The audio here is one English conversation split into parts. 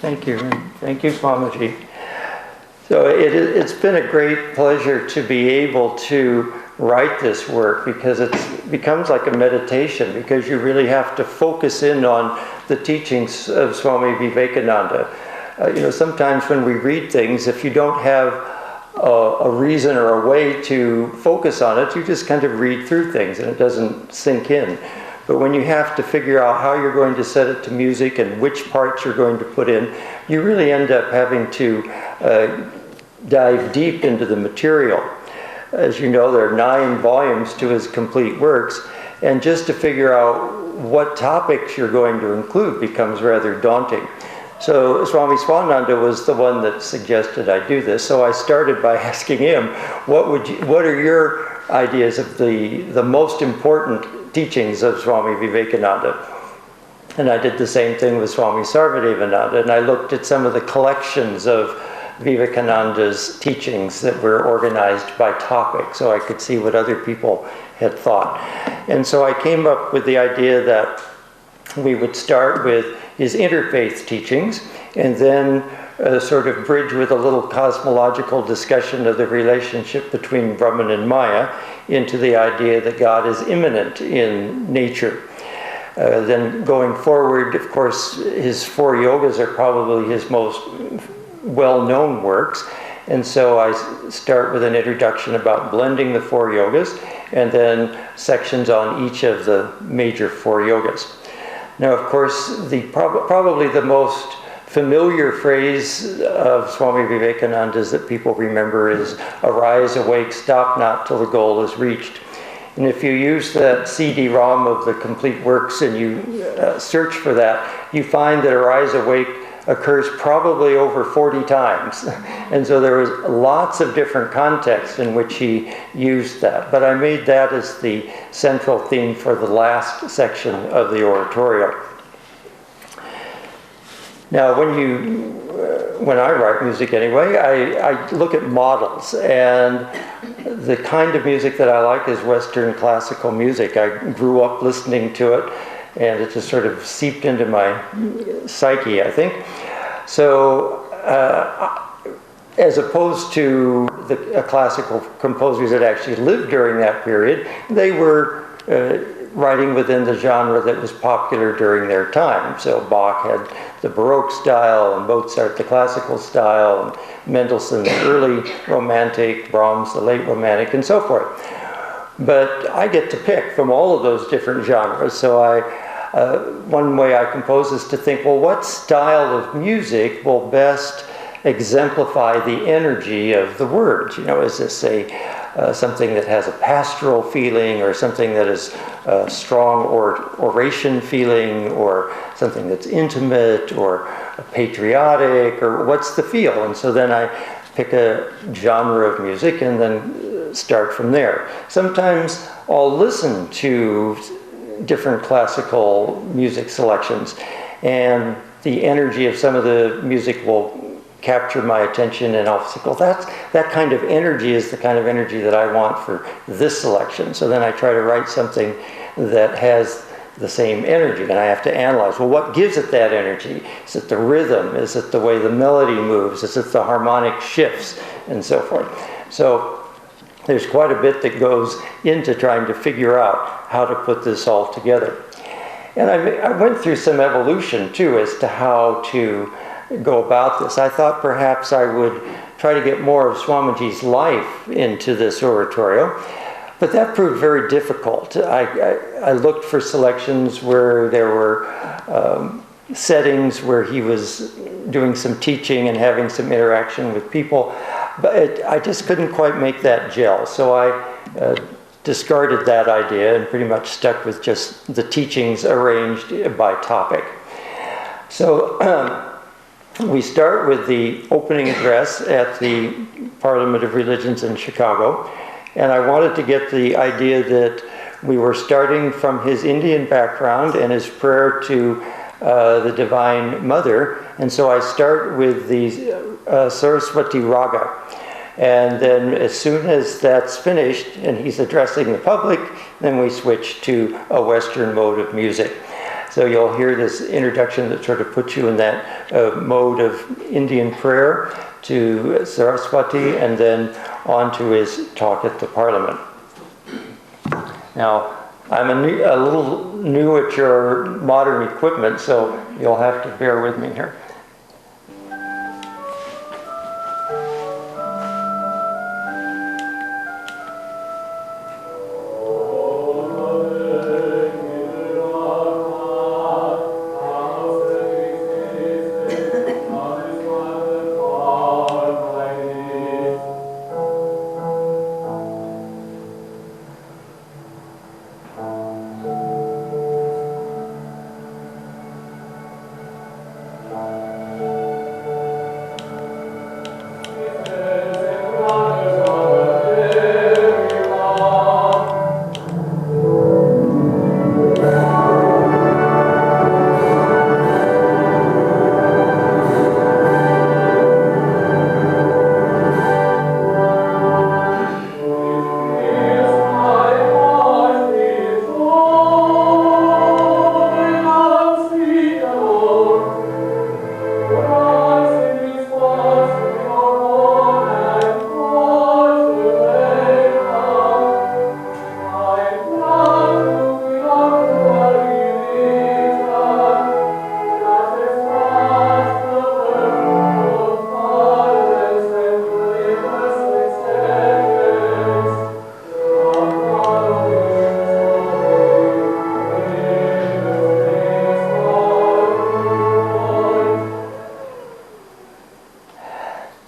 Thank you. Thank you, Swamiji. So it's been a great pleasure to be able to write this work, because it becomes like a meditation, because you really have to focus in on the teachings of Swami Vivekananda. Sometimes when we read things, if you don't have a reason or a way to focus on it, you just kind of read through things and it doesn't sink in. But when you have to figure out how you're going to set it to music and which parts you're going to put in, you really end up having to dive deep into the material. As you know, there are 9 volumes to his complete works, and just to figure out what topics you're going to include becomes rather daunting. So Swami Swananda was the one that suggested I do this. So I started by asking him, what are your ideas of the most important teachings of Swami Vivekananda? And I did the same thing with Swami Sarvadevananda, and I looked at some of the collections of Vivekananda's teachings that were organized by topic, so I could see what other people had thought. And so I came up with the idea that we would start with his interfaith teachings, and then sort of bridge with a little cosmological discussion of the relationship between Brahman and Maya into the idea that God is immanent in nature. Then going forward, of course, his 4 yogas are probably his most well-known works, and so I start with an introduction about blending the 4 yogas, and then sections on each of the major 4 yogas. Now, of course, probably the most familiar phrase of Swami Vivekananda's that people remember is, "Arise, awake, stop not till the goal is reached." And if you use that CD-ROM of the complete works and you search for that, you find that "Arise, awake" occurs probably over 40 times. And so there was lots of different contexts in which he used that. But I made that as the central theme for the last section of the Oratorio. Now, when I write music anyway, I look at models, and the kind of music that I like is Western classical music. I grew up listening to it, and it just sort of seeped into my psyche, I think. So, as opposed to the classical composers that actually lived during that period, they were writing within the genre that was popular during their time. So Bach had the Baroque style, and Mozart the classical style, and Mendelssohn the early Romantic, Brahms the late Romantic, and so forth. But I get to pick from all of those different genres. So one way I compose is to think, well, what style of music will best exemplify the energy of the words? Is this something that has a pastoral feeling, or something that is a strong oration feeling, or something that's intimate, or patriotic, or what's the feel? And so then I pick a genre of music and then start from there. Sometimes I'll listen to different classical music selections, and the energy of some of the music will capture my attention, and I'll think, well, that kind of energy is the kind of energy that I want for this selection. So then I try to write something that has the same energy, and I have to analyze, well, what gives it that energy? Is it the rhythm? Is it the way the melody moves? Is it the harmonic shifts? And so forth. So there's quite a bit that goes into trying to figure out how to put this all together. And I went through some evolution, too, as to how to go about this. I thought perhaps I would try to get more of Swamiji's life into this oratorio, but that proved very difficult. I looked for selections where there were settings where he was doing some teaching and having some interaction with people, but I just couldn't quite make that gel. So I discarded that idea and pretty much stuck with just the teachings arranged by topic. So we start with the opening address at the Parliament of Religions in Chicago, and I wanted to get the idea that we were starting from his Indian background and his prayer to the Divine Mother, and so I start with the Saraswati Raga. And then as soon as that's finished and he's addressing the public, then we switch to a Western mode of music. So you'll hear this introduction that sort of puts you in that mode of Indian prayer to Saraswati, and then on to his talk at the Parliament. Now, I'm a little new at your modern equipment, so you'll have to bear with me here.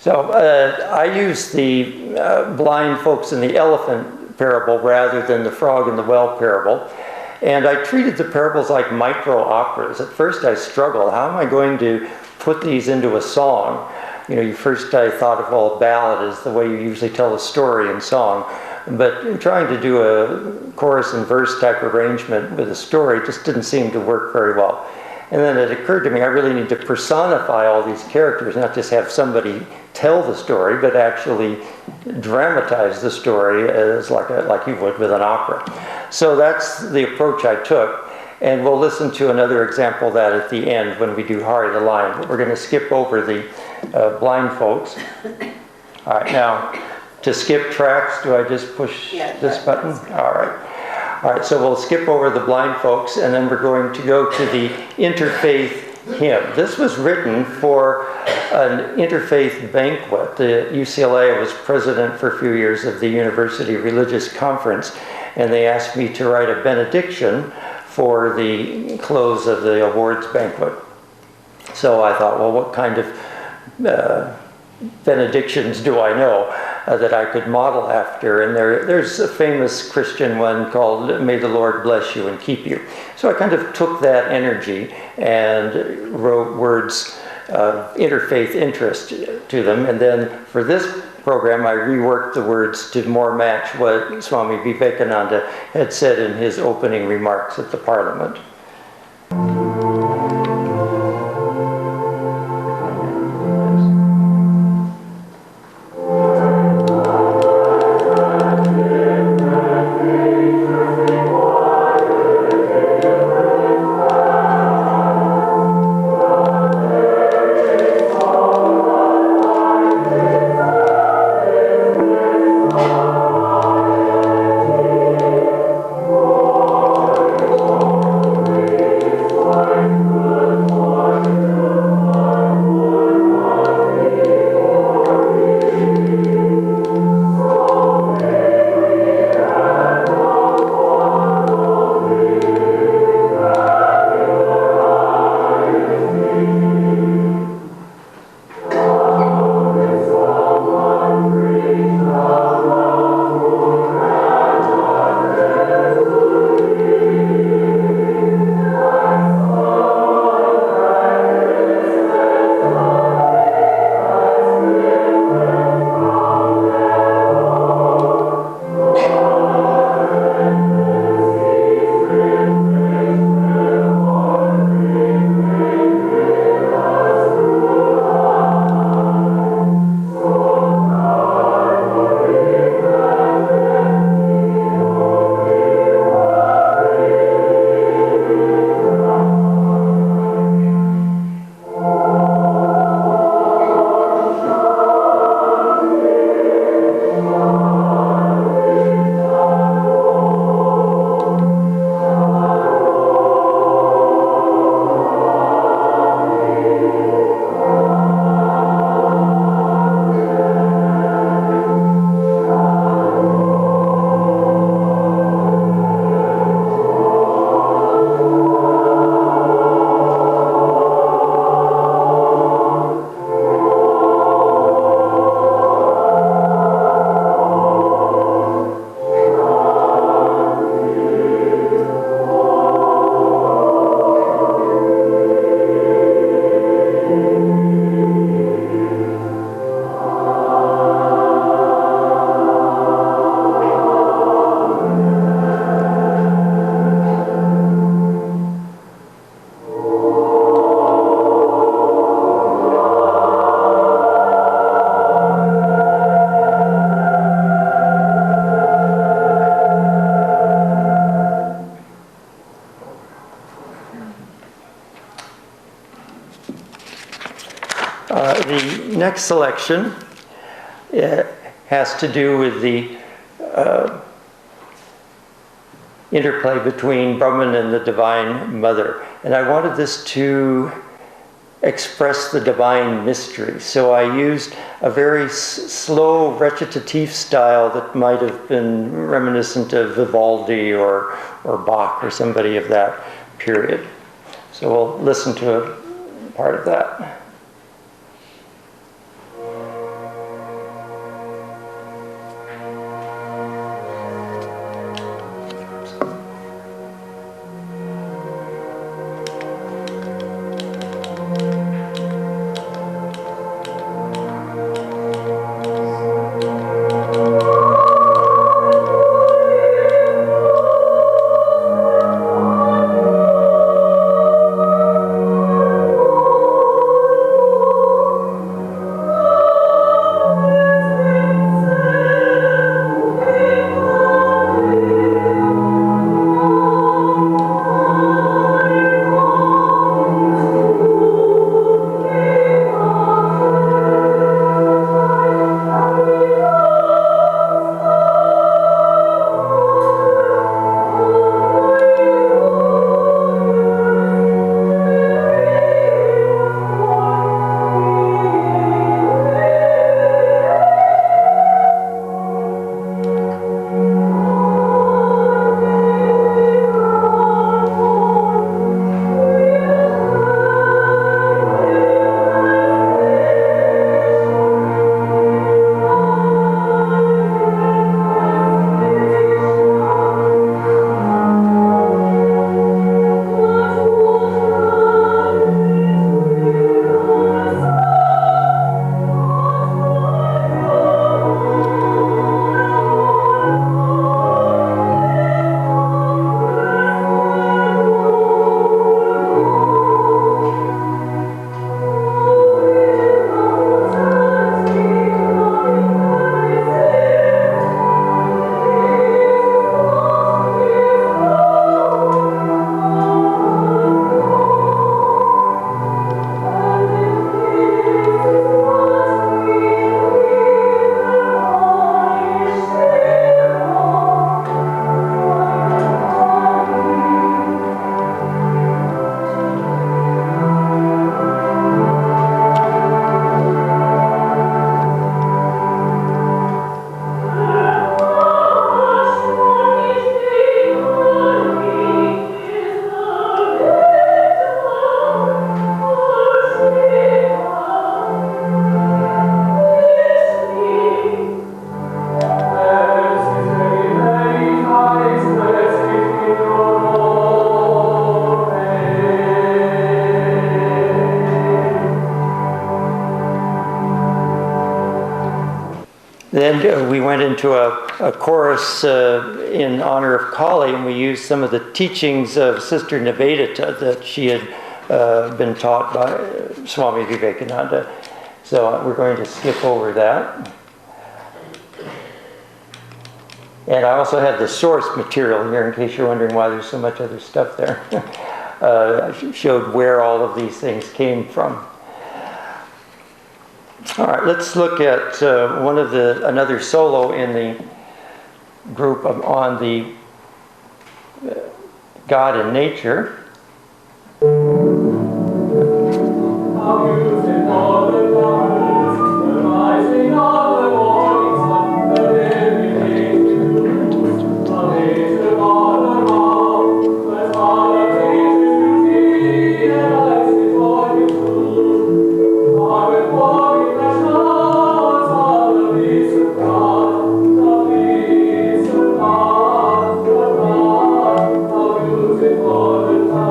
So I use the blind folks in the elephant parable rather than the frog in the well parable. And I treated the parables like micro operas. At first I struggled. How am I going to put these into a song? You know, first I thought of, well, a ballad is the way you usually tell a story in song. But trying to do a chorus and verse type arrangement with a story just didn't seem to work very well. And then it occurred to me I really need to personify all these characters, not just have somebody tell the story, but actually dramatize the story as like you would with an opera. So that's the approach I took. And we'll listen to another example of that at the end when we do Hari the Lion. But we're going to skip over the blind folks. All right, now to skip tracks, do I just push this button? All right. All right, so we'll skip over the blind folks, and then we're going to go to the interfaith hymn. This was written for an interfaith banquet. The UCLA was president for a few years of the University Religious Conference, and they asked me to write a benediction for the close of the awards banquet. So I thought, well, what kind of benedictions do I know that I could model after? And there's a famous Christian one called "May the Lord bless you and keep you." So I kind of took that energy and wrote words of interfaith interest to them. And then for this program, I reworked the words to more match what Swami Vivekananda had said in his opening remarks at the Parliament. The next selection has to do with the interplay between Brahman and the Divine Mother. And I wanted this to express the divine mystery. So I used a very slow recitative style that might have been reminiscent of Vivaldi or Bach or somebody of that period. So we'll listen to a part of that. Then we went into a chorus in honor of Kali, and we used some of the teachings of Sister Nivedita that she had been taught by Swami Vivekananda. So we're going to skip over that. And I also have the source material here in case you're wondering why there's so much other stuff there. I showed where all of these things came from. All right, let's look at another solo in the group on the God and nature. All the time.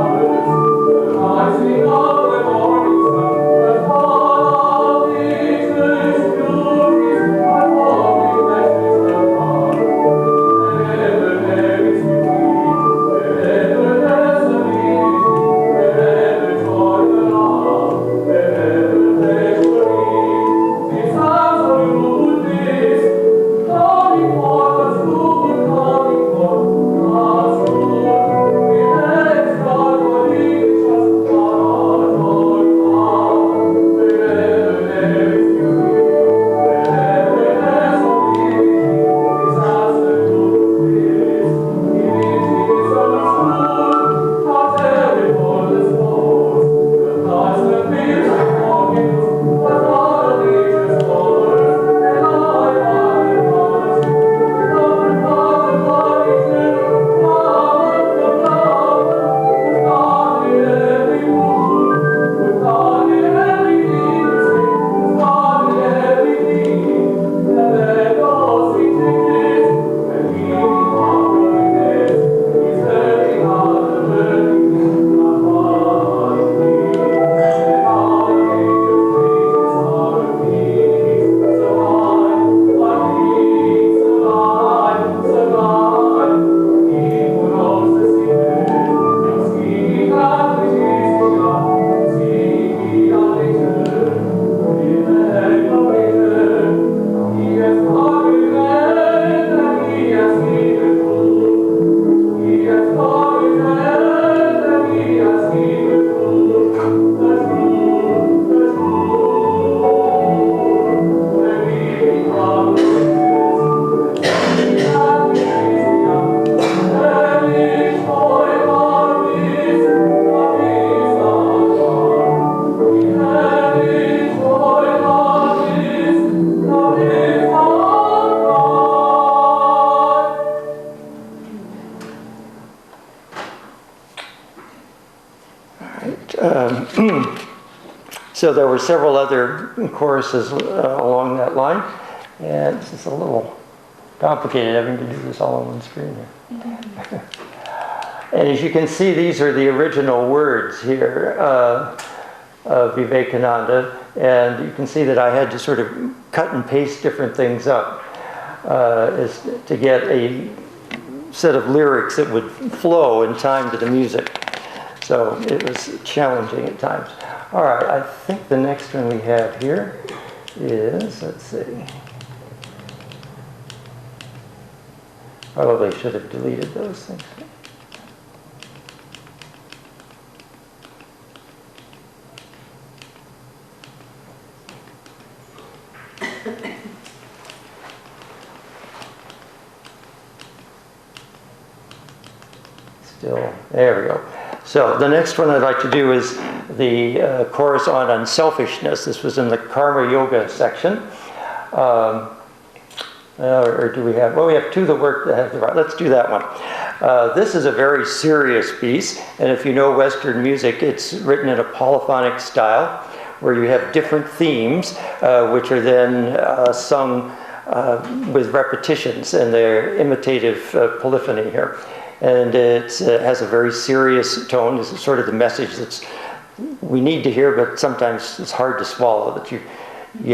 So there were several other choruses along that line, and it's just a little complicated having to do this all on one screen here. And as you can see, these are the original words here of Vivekananda, and you can see that I had to sort of cut and paste different things up to get a set of lyrics that would flow in time to the music. So it was challenging at times. All right, I think the next one we have here is, let's see. Probably should have deleted those things. Still, there we go. So the next one I'd like to do is the chorus on unselfishness. This was in the Karma Yoga section. Or do we have, well, we have two that work that have the right. Let's do that one. This is a very serious piece, and if you know Western music, it's written in a polyphonic style where you have different themes, which are then sung with repetitions, and they're imitative polyphony here. And it has a very serious tone. This is sort of the message that's we need to hear, but sometimes it's hard to swallow, that you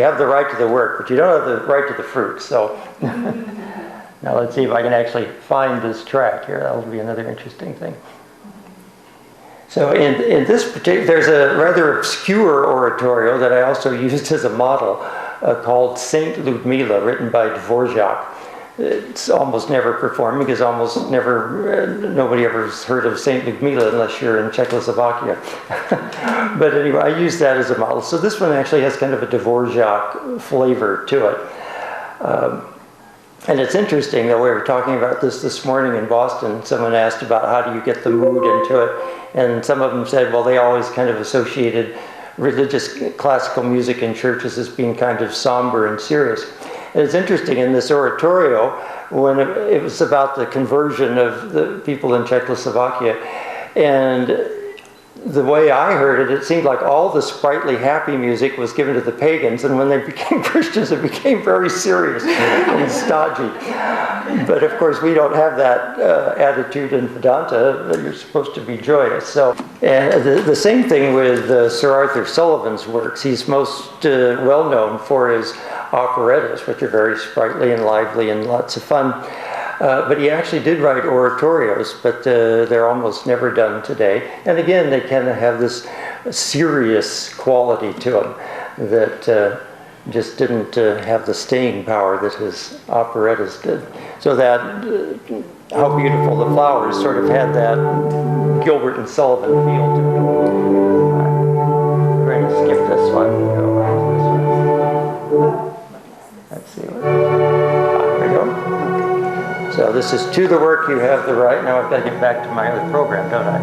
have the right to the work, but you don't have the right to the fruit. So now let's see if I can actually find this track here. That'll be another interesting thing. So in this particular, there's a rather obscure oratorio that I also used as a model called Saint Ludmila, written by Dvorak. It's almost never performed because almost never, nobody ever has heard of Saint Ludmila unless you're in Czechoslovakia. But anyway, I used that as a model. So this one actually has kind of a Dvorak flavor to it. And it's interesting that we were talking about this morning in Boston. Someone asked about how do you get the mood into it. And some of them said, well, they always kind of associated religious classical music in churches as being kind of somber and serious. And it's interesting, in this oratorio, when it was about the conversion of the people in Czechoslovakia, and the way I heard it, it seemed like all the sprightly, happy music was given to the pagans, and when they became Christians, it became very serious and stodgy. But of course, we don't have that attitude in Vedanta. You're supposed to be joyous. So, and the same thing with Sir Arthur Sullivan's works. He's most well known for his operettas, which are very sprightly and lively and lots of fun. But he actually did write oratorios, but they're almost never done today. And again, they kind of have this serious quality to them that just didn't have the staying power that his operettas did. So that How Beautiful the Flowers sort of had that Gilbert and Sullivan feel to it. We're going to skip this one and go back to this one. Let's see what. There we go. So this is To the Work You Have the Right. Now I've got to get back to my other program, don't I?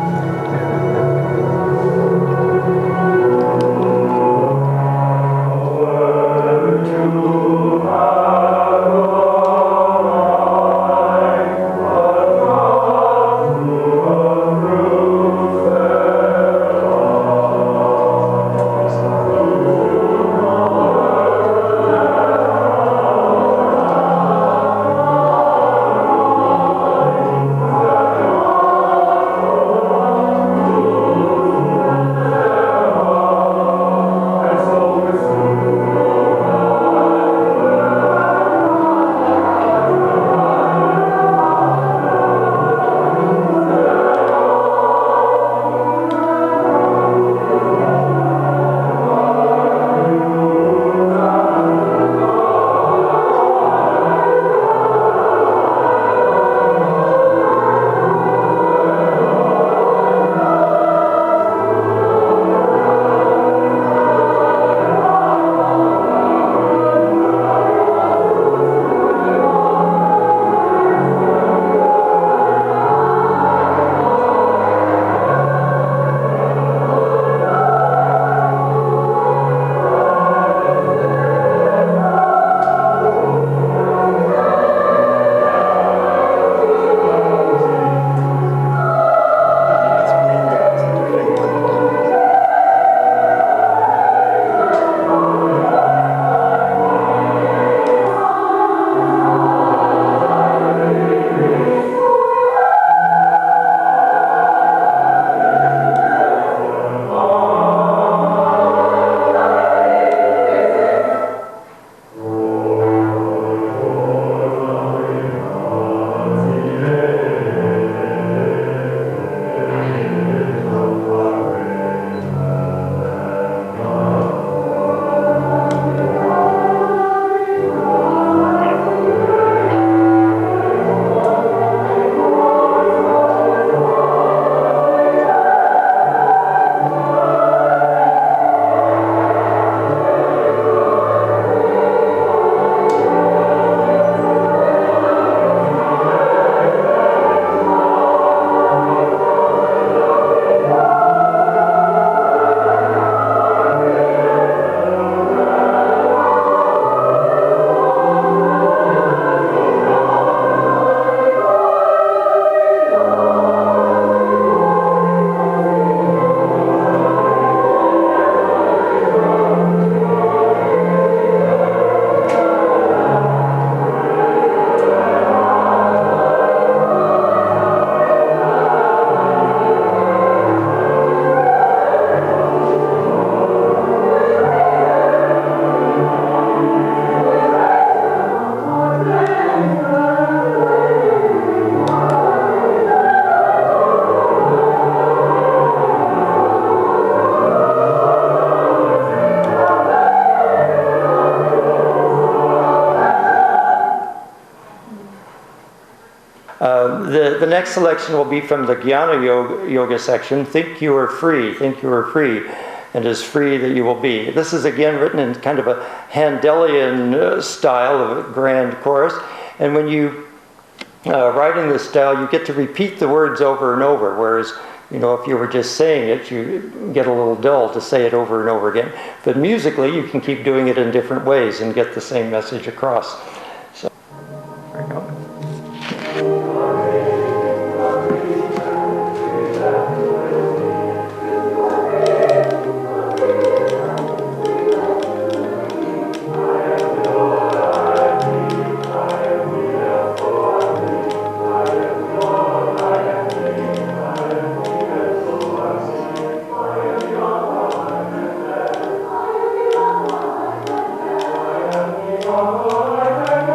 The next selection will be from the Gyana Yoga section. Think you are free, think you are free, and as free that you will be. This is again written in kind of a Handelian style of a grand chorus. And when you write in this style, you get to repeat the words over and over, whereas if you were just saying it, you get a little dull to say it over and over again. But musically, you can keep doing it in different ways and get the same message across. So, there you go. Oh,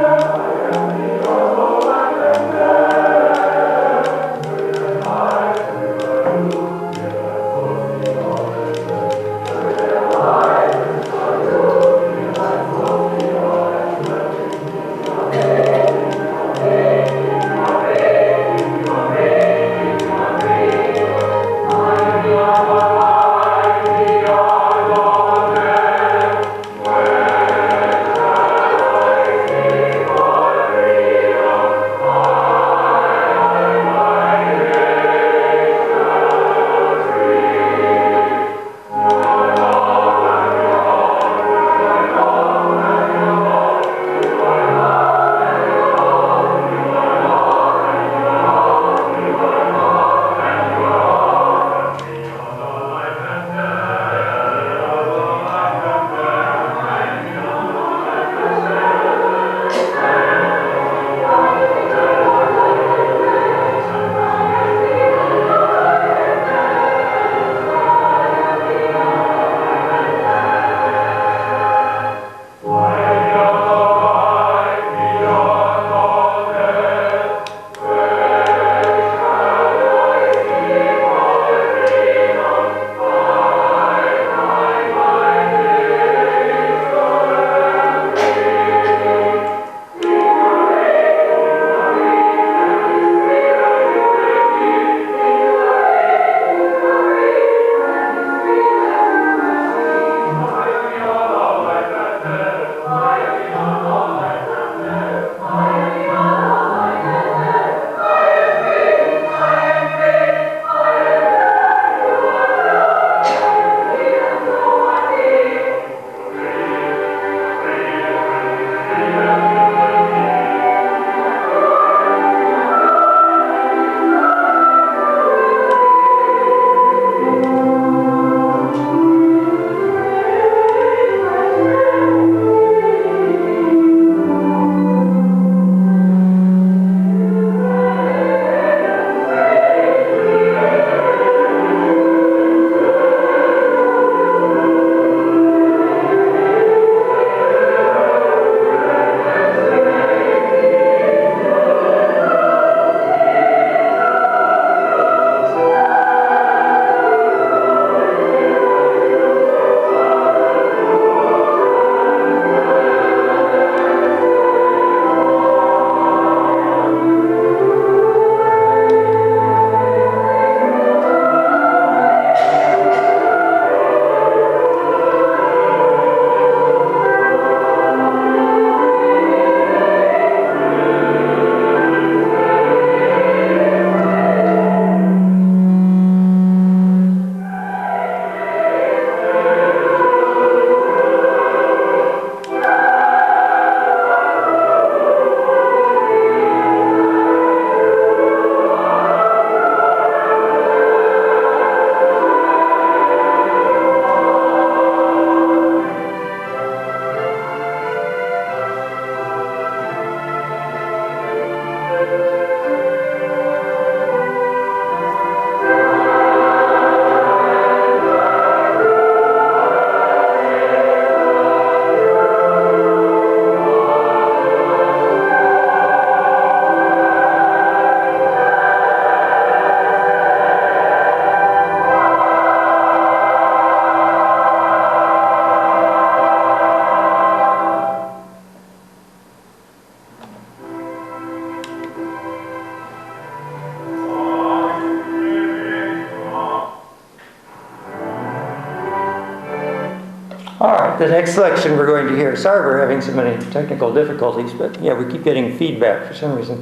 The next selection we're going to hear, sorry we're having so many technical difficulties, but yeah, we keep getting feedback for some reason.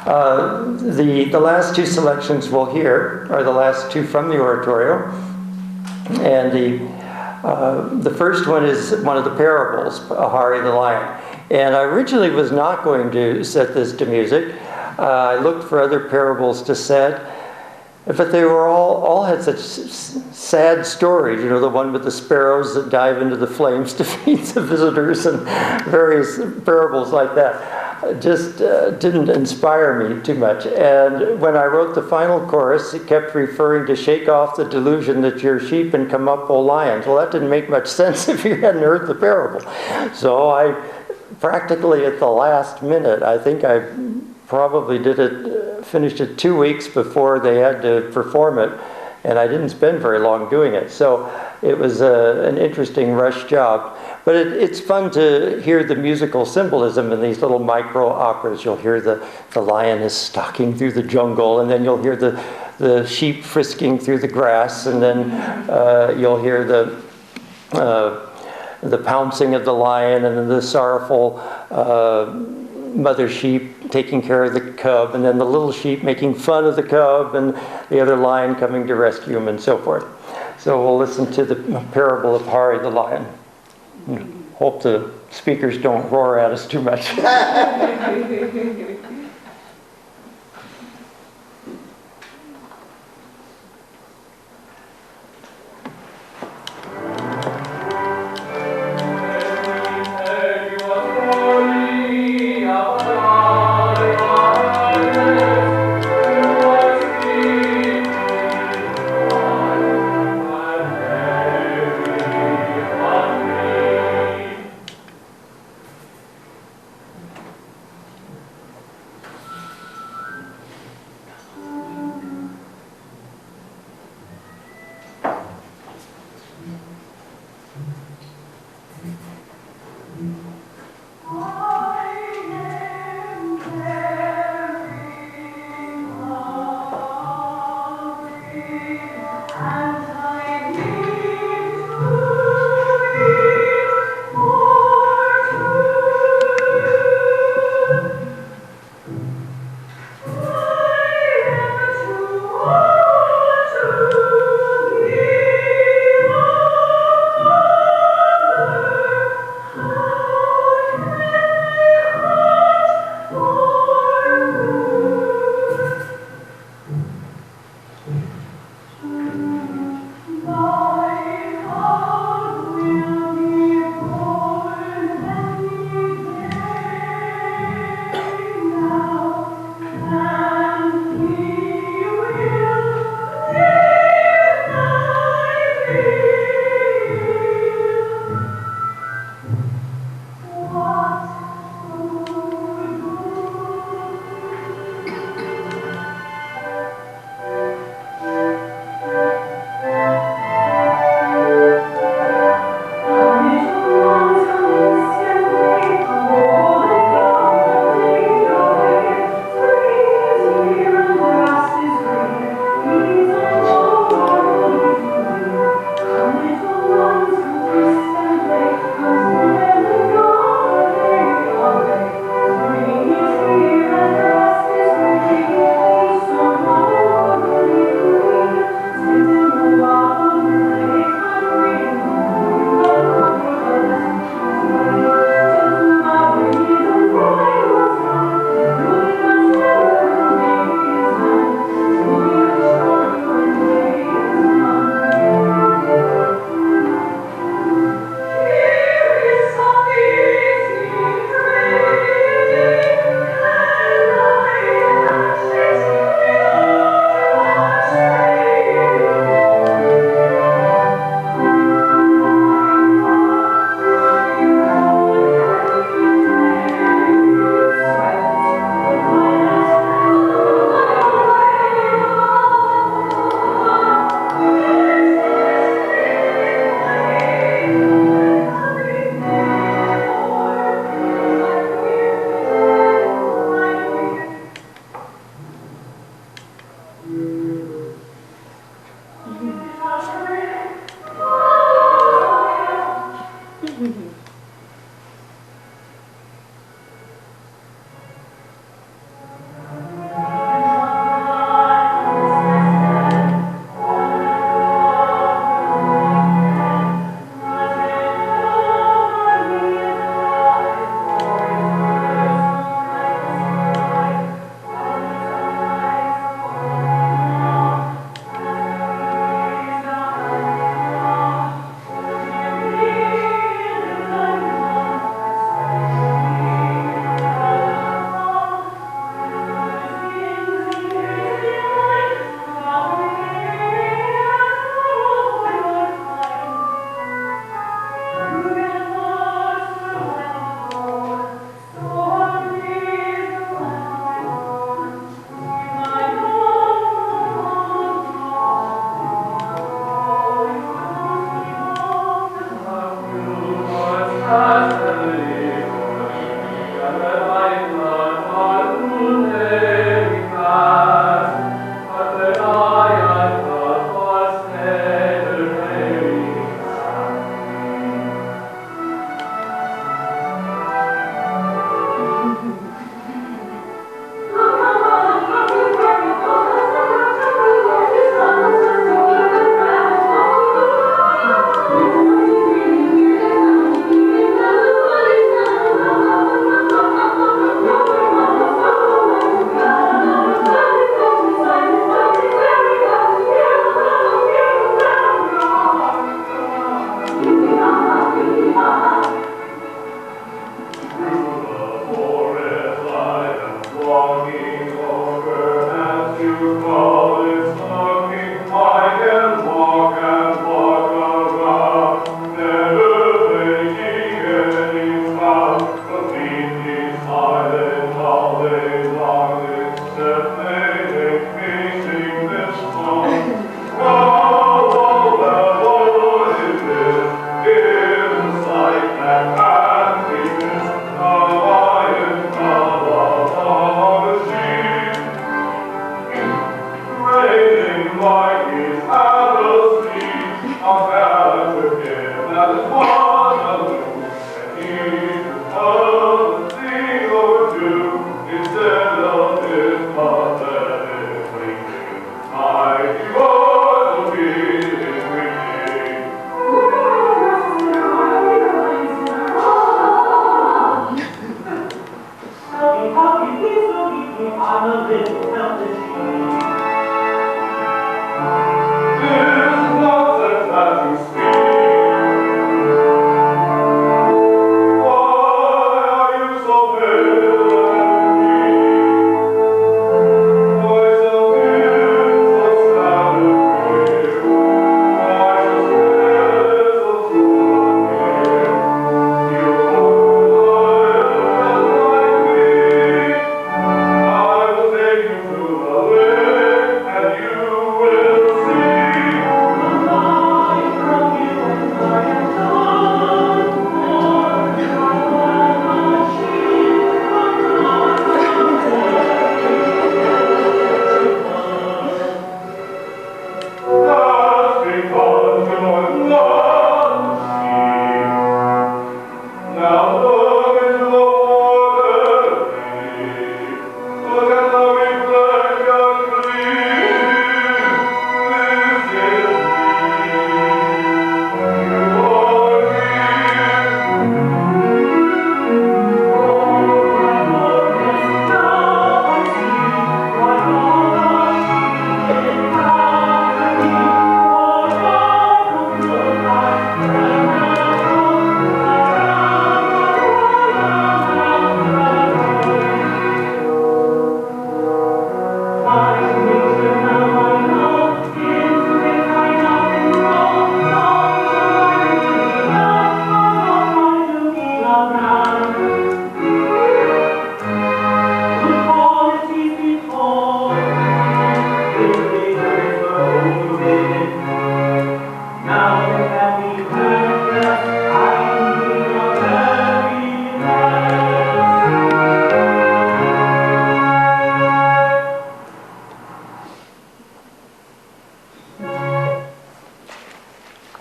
The last two selections we'll hear are the last two from the Oratorio. And the first one is one of the parables, Hari the Lion. And I originally was not going to set this to music. I looked for other parables to set, but they were all had such sad stories. You know, the one with the sparrows that dive into the flames to feed the visitors, and various parables like that. Just didn't inspire me too much. And when I wrote the final chorus, it kept referring to shake off the delusion that you're sheep and come up, O lions. Well, that didn't make much sense if you hadn't heard the parable. So I practically at the last minute, I think I probably finished it 2 weeks before they had to perform it, and I didn't spend very long doing it. So it was an interesting rush job. But it's fun to hear the musical symbolism in these little micro operas. You'll hear the lion is stalking through the jungle, and then you'll hear the sheep frisking through the grass, and then you'll hear the pouncing of the lion, and then the sorrowful mother sheep taking care of the cub, and then the little sheep making fun of the cub, and the other lion coming to rescue him, and so forth. So we'll listen to the parable of Hari the lion. Hope the speakers don't roar at us too much.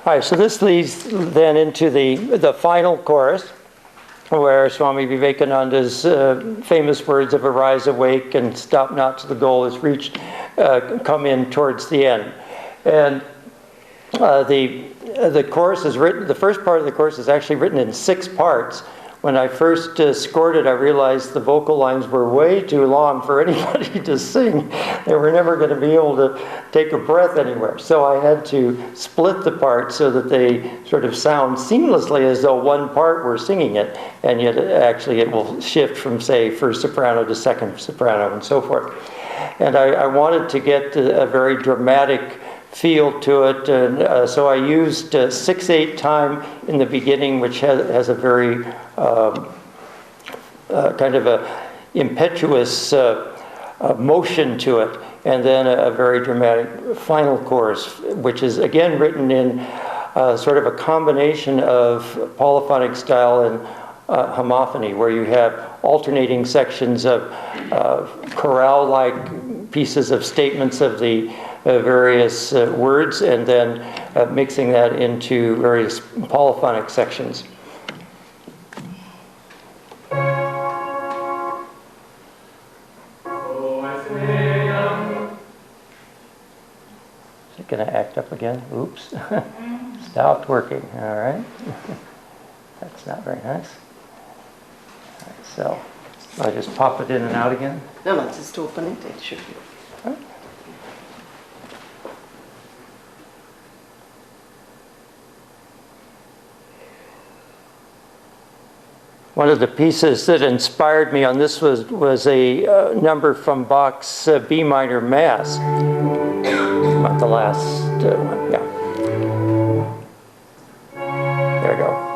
All right, so this leads then into the final chorus, where Swami Vivekananda's famous words of arise, awake, and stop not till the goal is reached come in towards the end. And the chorus is written, the first part of the chorus is actually written in 6 parts. When I first scored it, I realized the vocal lines were way too long for anybody to sing. They were never going to be able to take a breath anywhere. So I had to split the parts so that they sort of sound seamlessly as though one part were singing it, and yet actually it will shift from, say, first soprano to second soprano and so forth. And I wanted to get a very dramatic feel to it, and so I used 6/8 time in the beginning, which has a very kind of a impetuous motion to it, and then a very dramatic final chorus, which is again written in sort of a combination of polyphonic style and homophony, where you have alternating sections of chorale-like pieces of statements of the various words, and then mixing that into various polyphonic sections. Is it going to act up again? Oops. Stopped working. All right. That's not very nice. All right, so I just pop it in and out again? No, just open it. It should be. Right. One of the pieces that inspired me on this was a number from Bach's B minor Mass. Not the last one, yeah. There we go.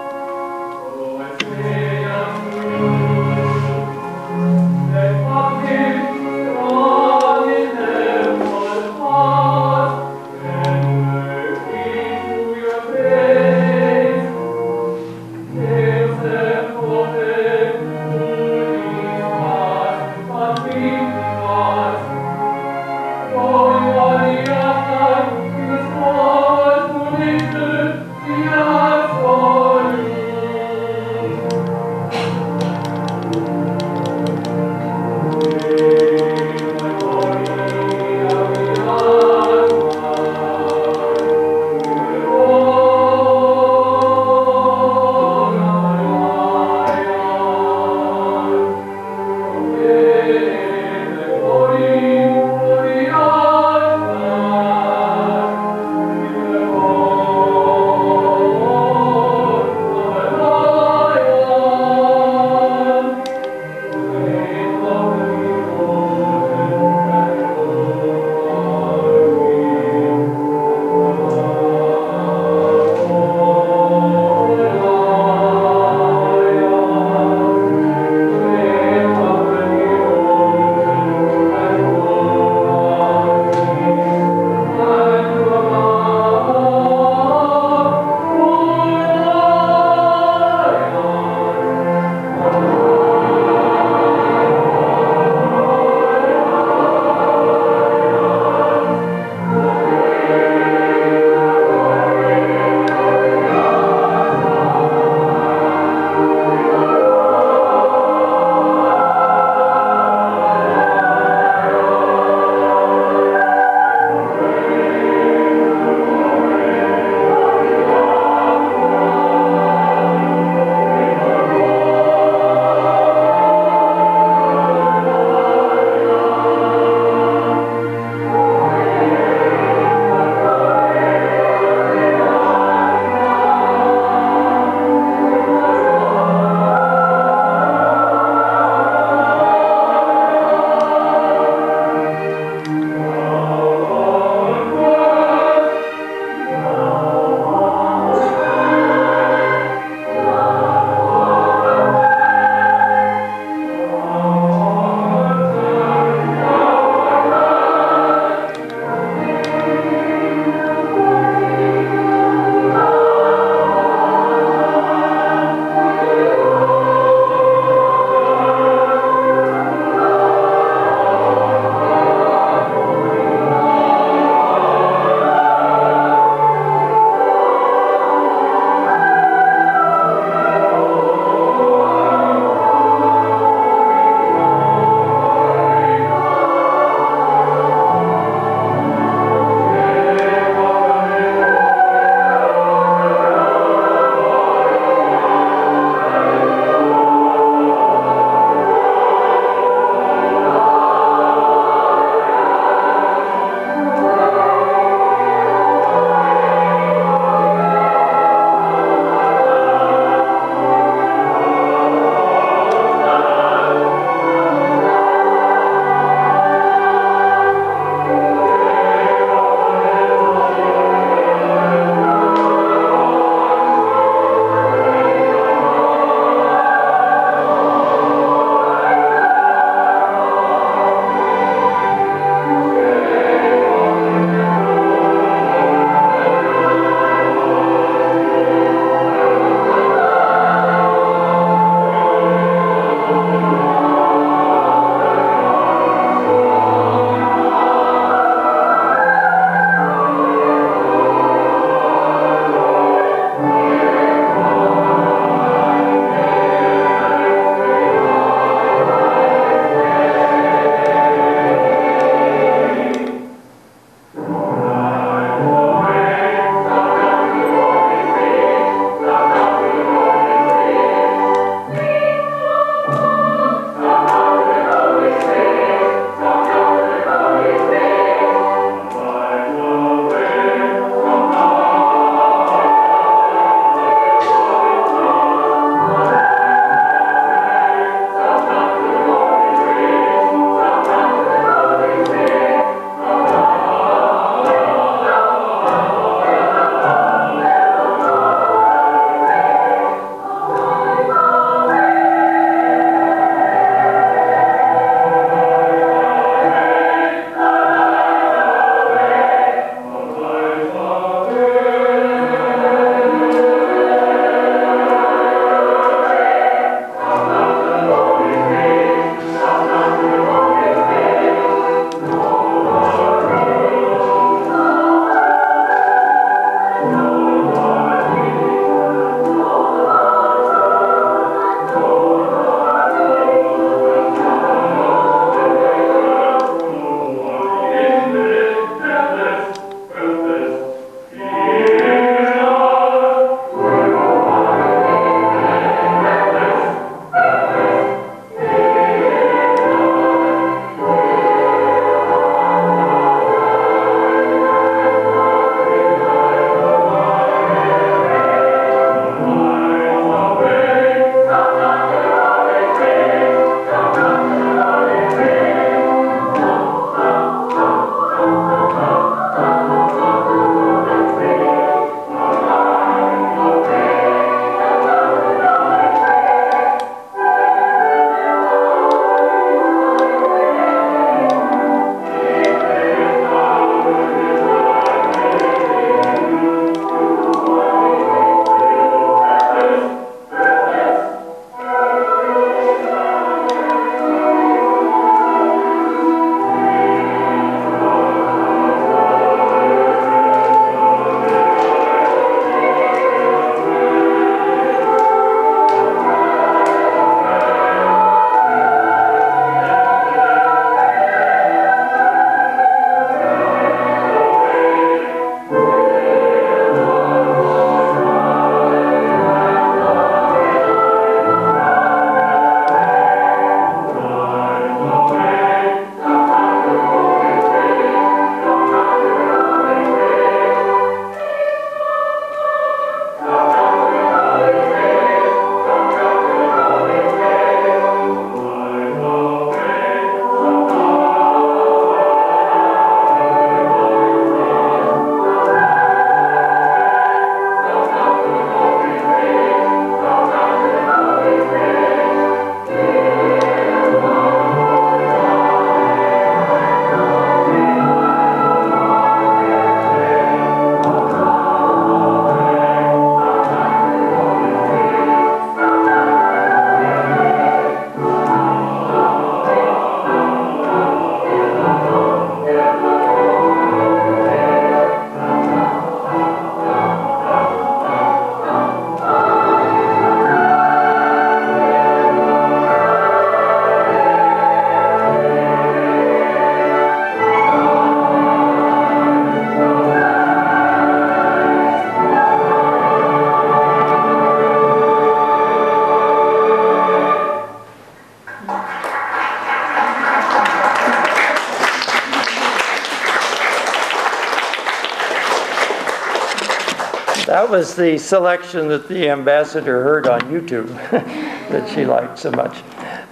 that was the selection that the ambassador heard on YouTube that she liked so much.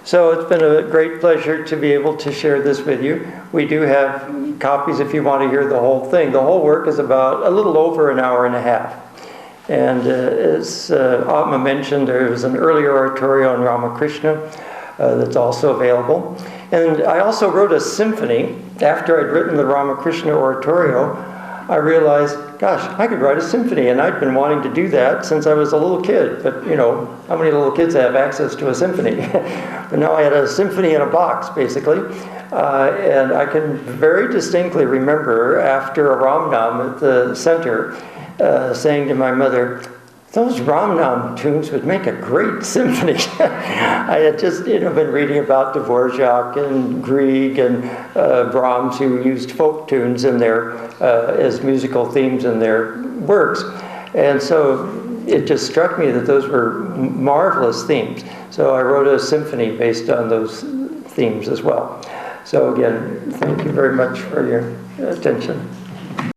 So it's been a great pleasure to be able to share this with you. We do have copies if you want to hear the whole thing. The whole work is about a little over an hour and a half. And as Atma mentioned, there was an earlier oratorio on Ramakrishna that's also available. And I also wrote a symphony. After I'd written the Ramakrishna oratorio, I realized, gosh, I could write a symphony, and I'd been wanting to do that since I was a little kid. But, you know, how many little kids have access to a symphony? But now I had a symphony in a box, basically. And I can very distinctly remember after a Ramnam at the center saying to my mother, those Ramnam tunes would make a great symphony. I had just been reading about Dvorak and Grieg and Brahms, who used folk tunes in their as musical themes in their works, and so it just struck me that those were marvelous themes. So I wrote a symphony based on those themes as well. So again, thank you very much for your attention.